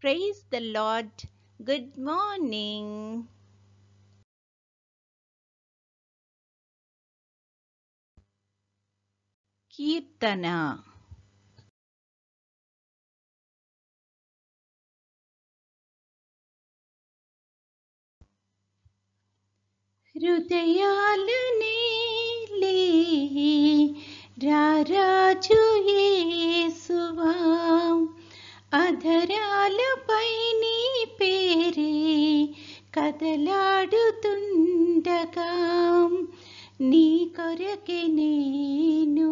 Praise the Lord. Good morning. Kirtana. హృదయాలనే లే రారాజు యేసువా, అధరాలపై నీ పేరే కదలాడుతుండగా, నీ కొరకే నేను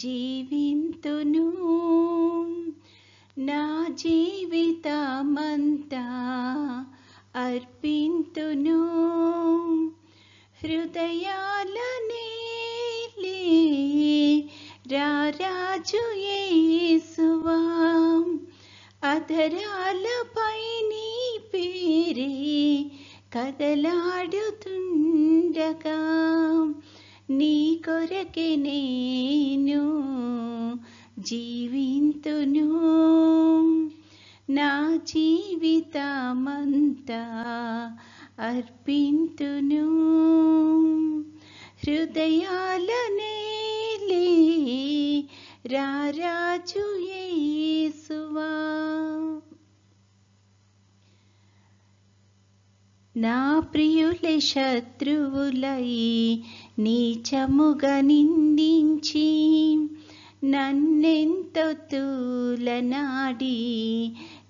జీవింతును. నా జీవితమంతా అర్పింతును. హృదయాలనే లే రారాజు యేసువా, అధరాలపై నీ పేరే కదలాడుతుండగా, నీ కొరకే నేను జీవింతును. నా జీవితమంతా అర్పింతును. హృదయాలనే లే రారాజు యేసువా. నా ప్రియులే శత్రువులై నీచముగా నిందించి, నన్నెంతో తూలనాడి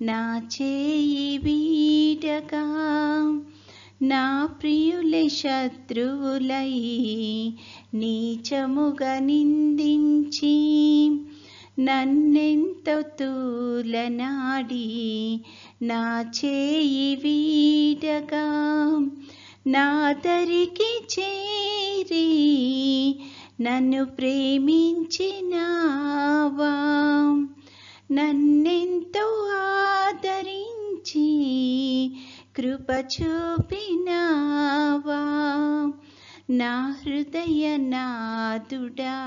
నా చేయి వీడగా, నా ప్రియులే శత్రువులై నీచముగా నిందించి, నన్నెంతో తూలనాడి నా చేయి వీడగా, నా దరికి చేరి నన్ను ప్రేమించినావా, నన్నెంతో ఆదరించి కృప చూపినావా. నా హృదయ నాదుడా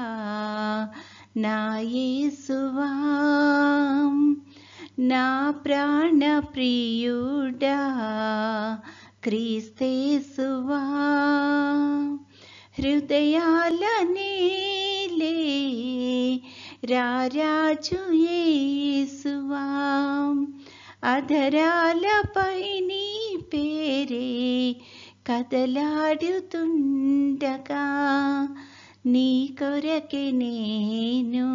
నా యేసువా, నా ప్రాణ ప్రియుడా క్రీస్తేసువా. హృదయాలనే లే రారాజు యేసువా, అధరాలపై నీ పేరే కదలాడుతుండగా, నీ కొరకే నేను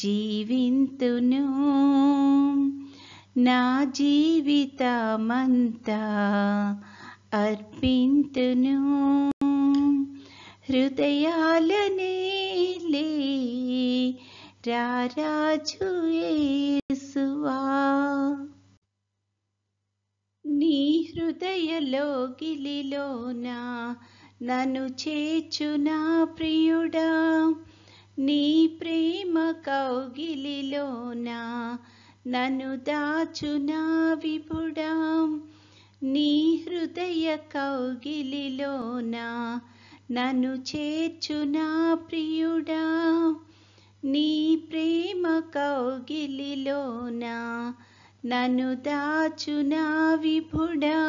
జీవింతును. నా జీవితమంతా అర్పింతును. హృదయాలనే లే రారాజు యేసువా. నీ హృదయలోగిలిలోన నన్ను చేర్చునా ప్రియుడా, నీ ప్రేమ కౌగిలిలోన నన్ను దాచునా విపుడా, నీ హృదయ కౌగిలిలోన నన్ను చేర్చునా ప్రియుడా, నీ ప్రేమ కౌగిలిలోన నన్ను దాచునా విపుడా.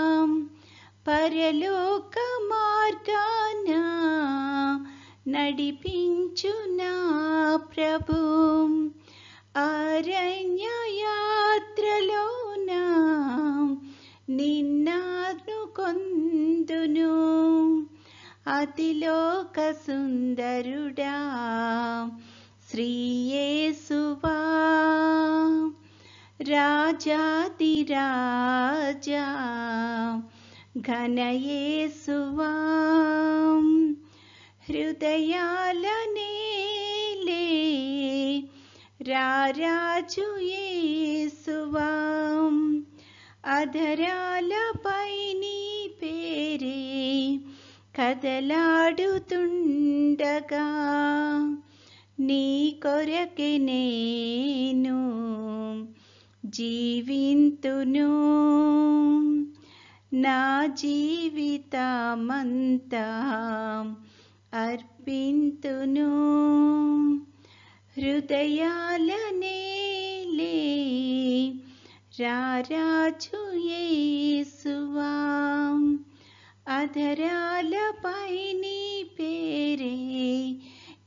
పరలోక మార్గాన నడిపించునా ప్రభు, అరణ్య యాత్రలోన నిన్ను కొందును. అతిలోక సుందరుడా శ్రీ యేసువా, రాజాదిరాజా ఘన యేసువా. హృదయాలనే లే రారాజు యేసువా, అధరాలపై నీ పేరే కదలాడుతుండగా, నీ కొరకే నేను జీవింతును. నా జీవితమంతా అర్పింతును. హృదయాలనే లే రారాజు యేసువా, అధరాలపై నీ పేరే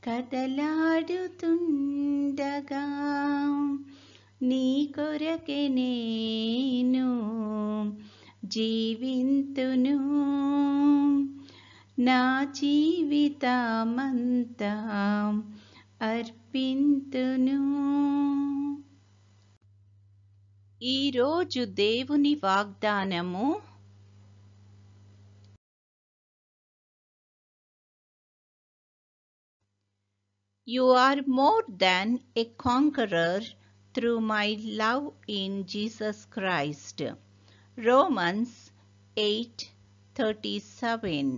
కదలాడుతుండగా, నీ కొరకే నేను జీవింతును, నా జీవితమంతా అర్పింతును. ఈరోజు దేవుని వాగ్దానము, You are more than a conqueror through my love in Jesus Christ. Romans 8:37.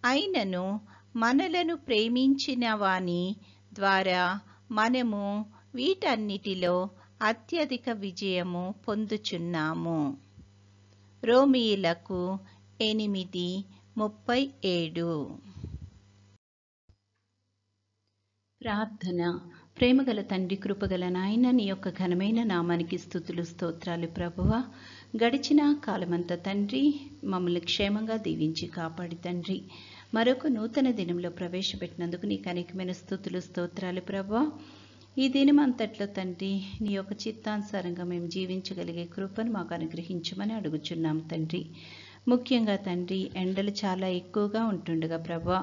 అయినను మనలను ప్రేమించిన వాని ద్వారా మనము వీటన్నిటిలో అత్యధిక విజయము పొందుచున్నాము. రోమీయులకు 8:37. ప్రార్థన. ప్రేమగల తండ్రి, కృపగల నాయన, నీ యొక్క ఘనమైన నామానికి స్తుతులు స్తోత్రాలు ప్రభువా. గడిచిన కాలమంతా తండ్రి మమ్మల్ని క్షేమంగా దీవించి కాపాడి తండ్రి మరొక నూతన దినంలో ప్రవేశపెట్టినందుకు నీకు అనేకమైన స్తుతులు స్తోత్రాలు ప్రభువా. ఈ దినం అంతట్లో తండ్రి నీ యొక్క చిత్తానుసారంగా మేము జీవించగలిగే కృపను మాకు అనుగ్రహించమని అడుగుచున్నాం తండ్రి. ముఖ్యంగా తండ్రి ఎండలు చాలా ఎక్కువగా ఉంటుండగా ప్రభువా,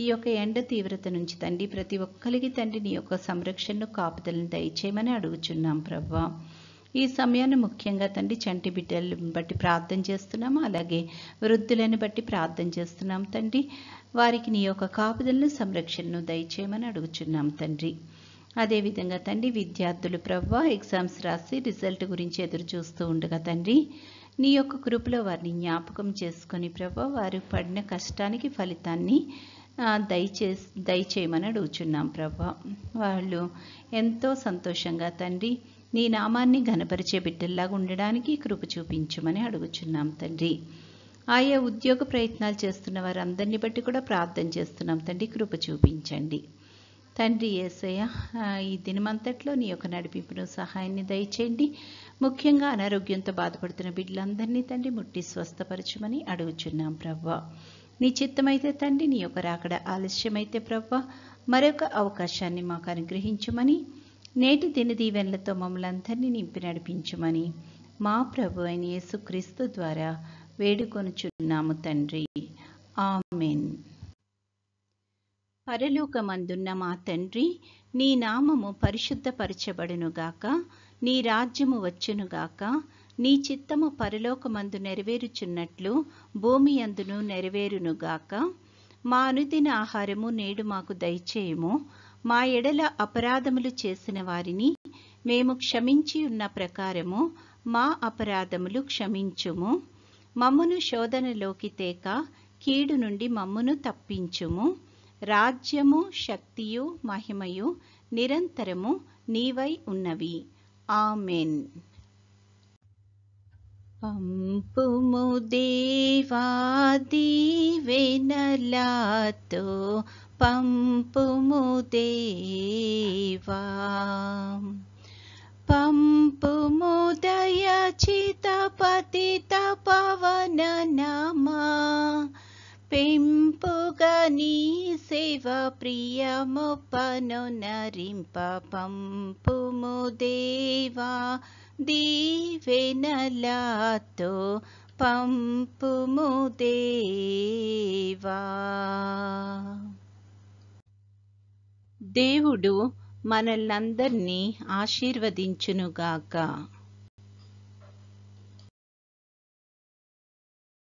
ఈ యొక్క ఎండ తీవ్రత నుంచి తండ్రి ప్రతి ఒక్కరికి తండ్రి నీ యొక్క సంరక్షణను కాపుదలను దయచేయమని అడుగుచున్నాం ప్రభువా. ఈ సమయాన్ని ముఖ్యంగా తండ్రి చంటి బిడ్డలను బట్టి ప్రార్థన చేస్తున్నాము, అలాగే వృద్ధులను బట్టి ప్రార్థన చేస్తున్నాం తండ్రి. వారికి నీ యొక్క కాపుదలను సంరక్షణను దయచేయమని అడుగుచున్నాం తండ్రి. అదేవిధంగా తండ్రి విద్యార్థులు ప్రభువా ఎగ్జామ్స్ రాసి రిజల్ట్ గురించి ఎదురు చూస్తూ ఉండగా తండ్రి నీ యొక్క కృపలో వారిని జ్ఞాపకం చేసుకొని ప్రభువా వారు పడిన కష్టానికి ఫలితాన్ని దయచేయమని అడుగుచున్నాం ప్రభువా. వాళ్ళు ఎంతో సంతోషంగా తండ్రి నీ నామాన్ని ఘనపరిచే బిడ్డల్లాగా ఉండడానికి కృప చూపించమని అడుగుచున్నాం తండ్రి. ఆయా ఉద్యోగ ప్రయత్నాలు చేస్తున్న వారందరినీ బట్టి కూడా ప్రార్థన చేస్తున్నాం తండ్రి, కృప చూపించండి తండ్రి. యేసయ్య ఈ దినమంతట్లో నీ యొక్క నడిపింపును సహాయాన్ని దయచేయండి. ముఖ్యంగా అనారోగ్యంతో బాధపడుతున్న బిడ్డలందరినీ తండ్రి ముట్టి స్వస్థపరచమని అడుగుచున్నాం ప్రభువా. నీ చిత్తమైతే తండ్రి నీ యొక్క రాకడ ఆలస్యమైతే ప్రభువా మరొక అవకాశాన్ని మాకు అనుగ్రహించమని, నేటి దిన దీవెనలతో మమ్మల్ని అందరినీ నింపి నడిపించమని మా ప్రభు అయిన యేసుక్రీస్తు ద్వారా వేడుకొనుచున్నాము తండ్రి. ఆమేన్. పరలోకమందున్న మా తండ్రి, నీ నామము పరిశుద్ధపరచబడునుగాక, నీ రాజ్యము వచ్చునుగాక, నీ చిత్తము పరలోకమందు నెరవేరుచున్నట్లు భూమి అందును నెరవేరునుగాక. మా అనుదిన ఆహారము నేడు మాకు దయచేయము. మా ఎడల అపరాధములు చేసిన వారిని మేము క్షమించి ఉన్న ప్రకారము మా అపరాధములు క్షమించుము. మమ్మును శోధనలోకి తేక కీడు నుండి మమ్మును తప్పించుము. రాజ్యము, శక్తియు, మహిమయు నిరంతరము నీవై ఉన్నవి. ఆమెన్. పంపుము దేవా దీవెనలతో, పంపుము దేవా, పంపుము దయచిత పతిత పవన నామా, పెంపుగా నీ సేవ ప్రియమొప్పను నరింప. పంపుము దేవా దీవెనలతో, పంపుము దేవా. దేవుడు మనల్నందరినీ ఆశీర్వదించునుగాక.